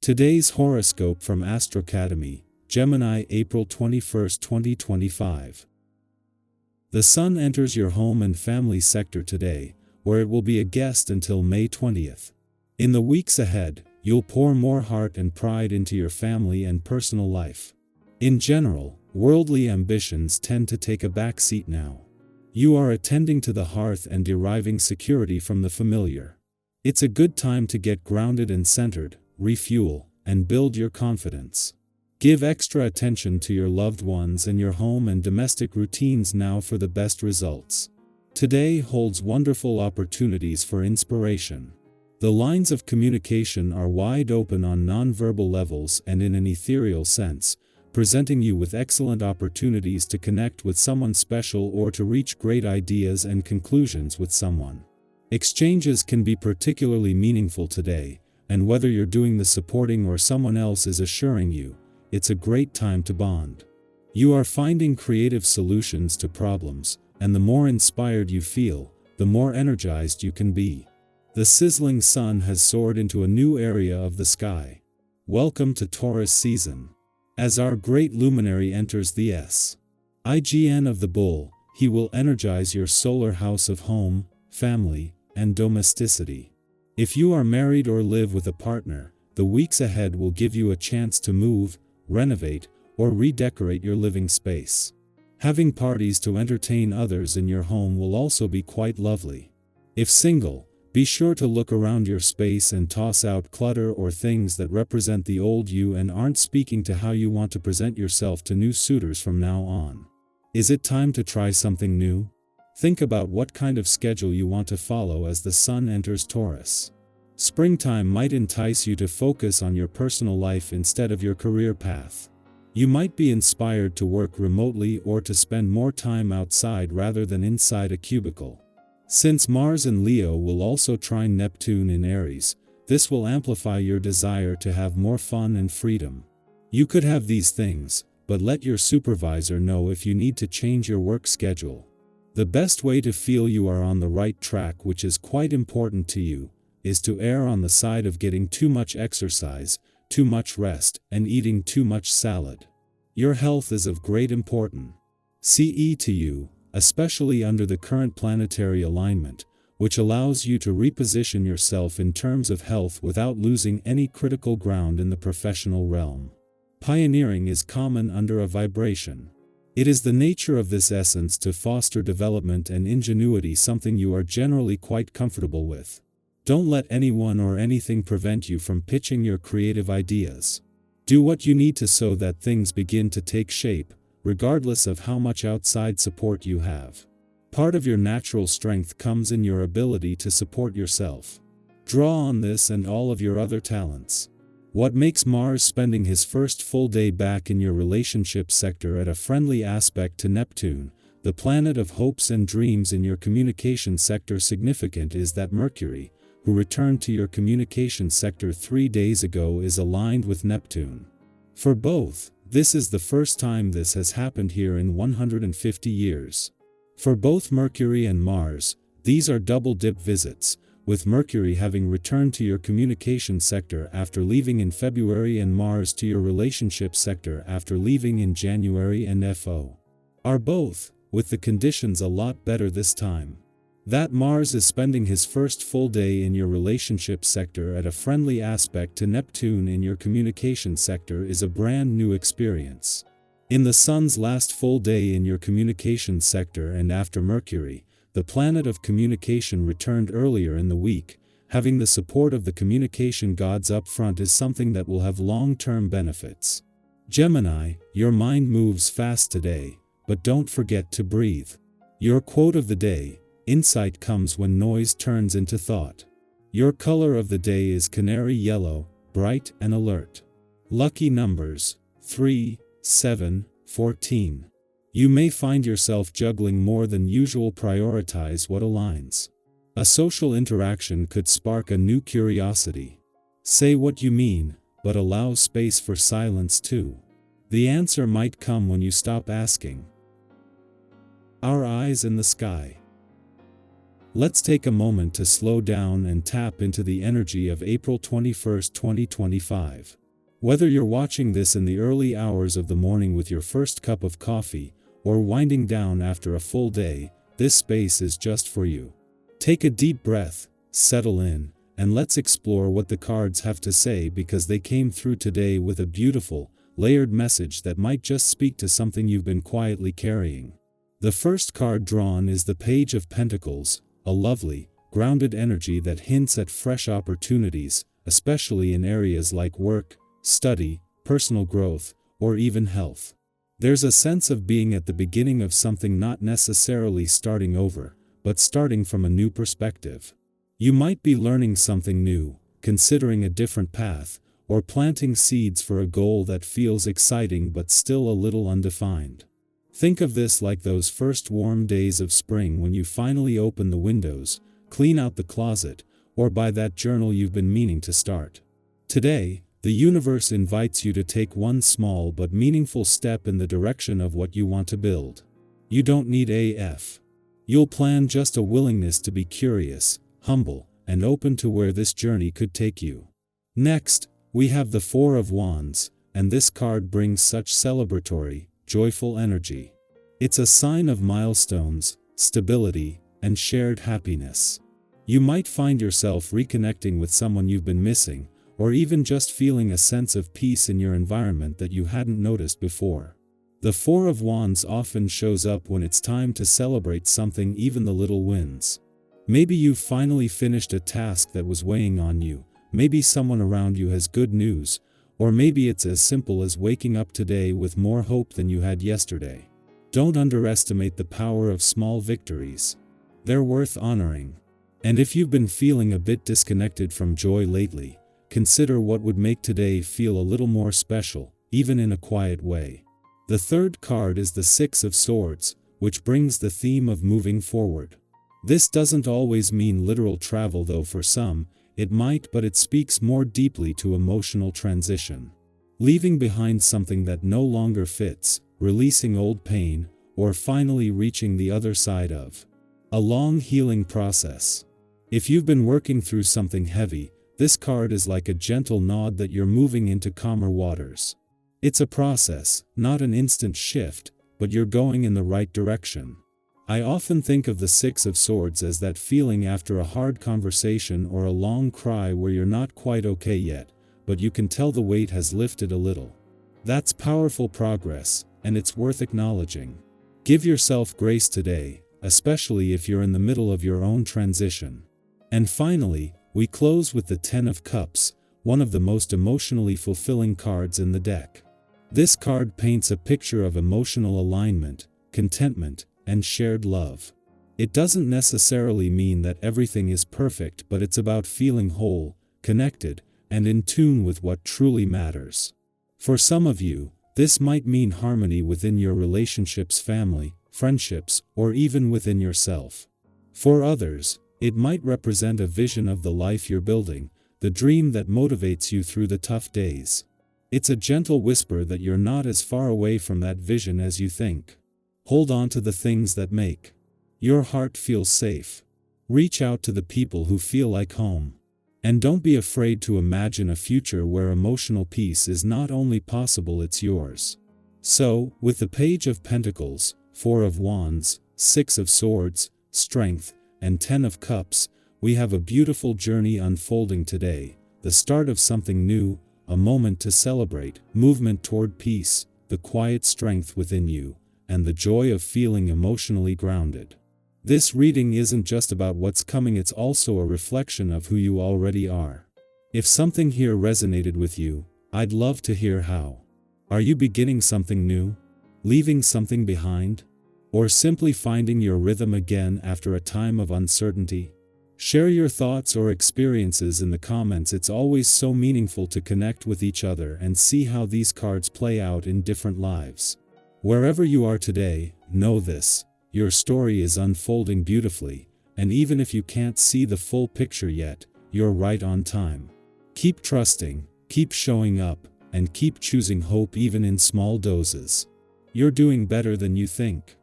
Today's horoscope from Astrocademy, Gemini, April 21, 2025. The Sun enters your home and family sector today, where it will be a guest until May 20th. In the weeks ahead, you'll pour more heart and pride into your family and personal life. In general, worldly ambitions tend to take a back seat now. You are attending to the hearth and deriving security from the familiar. It's a good time to get grounded and centered, refuel, and build your confidence. Give extra attention to your loved ones and your home and domestic routines now for the best results. Today holds wonderful opportunities for inspiration. The lines of communication are wide open on non-verbal levels and in an ethereal sense, presenting you with excellent opportunities to connect with someone special or to reach great ideas and conclusions with someone. Exchanges can be particularly meaningful today, and whether you're doing the supporting or someone else is assuring you, it's a great time to bond. You are finding creative solutions to problems, and the more inspired you feel, the more energized you can be. The sizzling sun has soared into a new area of the sky. Welcome to Taurus season. As our great luminary enters the sign of the bull, he will energize your solar house of home, family, and domesticity. If you are married or live with a partner, the weeks ahead will give you a chance to move, renovate, or redecorate your living space. Having parties to entertain others in your home will also be quite lovely. If single, be sure to look around your space and toss out clutter or things that represent the old you and aren't speaking to how you want to present yourself to new suitors from now on. Is it time to try something new? Think about what kind of schedule you want to follow as the sun enters Taurus. Springtime might entice you to focus on your personal life instead of your career path. You might be inspired to work remotely or to spend more time outside rather than inside a cubicle. Since Mars in Leo will also trine Neptune in Aries, this will amplify your desire to have more fun and freedom. You could have these things, but let your supervisor know if you need to change your work schedule. The best way to feel you are on the right track, which is quite important to you, is to err on the side of getting too much exercise, too much rest, and eating too much salad. Your health is of great importance. CE to you, especially under the current planetary alignment, which allows you to reposition yourself in terms of health without losing any critical ground in the professional realm. Pioneering is common under a vibration. It is the nature of this essence to foster development and ingenuity, something you are generally quite comfortable with. Don't let anyone or anything prevent you from pitching your creative ideas. Do what you need to so that things begin to take shape, regardless of how much outside support you have. Part of your natural strength comes in your ability to support yourself. Draw on this and all of your other talents. What makes Mars spending his first full day back in your relationship sector at a friendly aspect to Neptune, the planet of hopes and dreams in your communication sector, significant is that Mercury, who returned to your communication sector 3 days ago, is aligned with Neptune. For both, this is the first time this has happened here in 150 years. For both Mercury and Mars, these are double-dip visits, with Mercury having returned to your communication sector after leaving in February and Mars to your relationship sector after leaving in January, and are both, with the conditions a lot better this time. That Mars is spending his first full day in your relationship sector at a friendly aspect to Neptune in your communication sector is a brand new experience. In the Sun's last full day in your communication sector and after Mercury, the planet of communication returned earlier in the week, having the support of the communication gods up front is something that will have long-term benefits. Gemini, your mind moves fast today, but don't forget to breathe. Your quote of the day: insight comes when noise turns into thought. Your color of the day is canary yellow, bright and alert. Lucky numbers: 3, 7, 14. You may find yourself juggling more than usual. Prioritize what aligns. A social interaction could spark a new curiosity. Say what you mean, but allow space for silence too. The answer might come when you stop asking. Our eyes in the sky. Let's take a moment to slow down and tap into the energy of April 21st, 2025. Whether you're watching this in the early hours of the morning with your first cup of coffee, or winding down after a full day, this space is just for you. Take a deep breath, settle in, and let's explore what the cards have to say, because they came through today with a beautiful, layered message that might just speak to something you've been quietly carrying. The first card drawn is the Page of Pentacles, a lovely, grounded energy that hints at fresh opportunities, especially in areas like work, study, personal growth, or even health. There's a sense of being at the beginning of something, not necessarily starting over, but starting from a new perspective. You might be learning something new, considering a different path, or planting seeds for a goal that feels exciting but still a little undefined. Think of this like those first warm days of spring when you finally open the windows, clean out the closet, or buy that journal you've been meaning to start. Today, the universe invites you to take one small but meaningful step in the direction of what you want to build. You don't need AF. You'll plan, just a willingness to be curious, humble, and open to where this journey could take you. Next, we have the Four of Wands, and this card brings such celebratory, joyful energy. It's a sign of milestones, stability, and shared happiness. You might find yourself reconnecting with someone you've been missing, or even just feeling a sense of peace in your environment that you hadn't noticed before. The Four of Wands often shows up when it's time to celebrate something, even the little wins. Maybe you've finally finished a task that was weighing on you, maybe someone around you has good news, or maybe it's as simple as waking up today with more hope than you had yesterday. Don't underestimate the power of small victories. They're worth honoring. And if you've been feeling a bit disconnected from joy lately, consider what would make today feel a little more special, even in a quiet way. The third card is the Six of Swords, which brings the theme of moving forward. This doesn't always mean literal travel, though for some, it might, but it speaks more deeply to emotional transition. Leaving behind something that no longer fits, releasing old pain, or finally reaching the other side of a long healing process. If you've been working through something heavy, this card is like a gentle nod that you're moving into calmer waters. It's a process, not an instant shift, but you're going in the right direction. I often think of the Six of Swords as that feeling after a hard conversation or a long cry where you're not quite okay yet, but you can tell the weight has lifted a little. That's powerful progress, and it's worth acknowledging. Give yourself grace today, especially if you're in the middle of your own transition. And finally, we close with the Ten of Cups, one of the most emotionally fulfilling cards in the deck. This card paints a picture of emotional alignment, contentment, and shared love. It doesn't necessarily mean that everything is perfect, but it's about feeling whole, connected, and in tune with what truly matters. For some of you, this might mean harmony within your relationships, family, friendships, or even within yourself. For others, it might represent a vision of the life you're building, the dream that motivates you through the tough days. It's a gentle whisper that you're not as far away from that vision as you think. Hold on to the things that make your heart feel safe. Reach out to the people who feel like home. And don't be afraid to imagine a future where emotional peace is not only possible, it's yours. So, with the Page of Pentacles, Four of Wands, Six of Swords, Strength, and Ten of Cups, we have a beautiful journey unfolding today, the start of something new, a moment to celebrate, movement toward peace, the quiet strength within you, and the joy of feeling emotionally grounded. This reading isn't just about what's coming, it's also a reflection of who you already are. If something here resonated with you, I'd love to hear how. Are you beginning something new? Leaving something behind? Or simply finding your rhythm again after a time of uncertainty? Share your thoughts or experiences in the comments. It's always so meaningful to connect with each other and see how these cards play out in different lives. Wherever you are today, know this: your story is unfolding beautifully, and even if you can't see the full picture yet, you're right on time. Keep trusting, keep showing up, and keep choosing hope even in small doses. You're doing better than you think.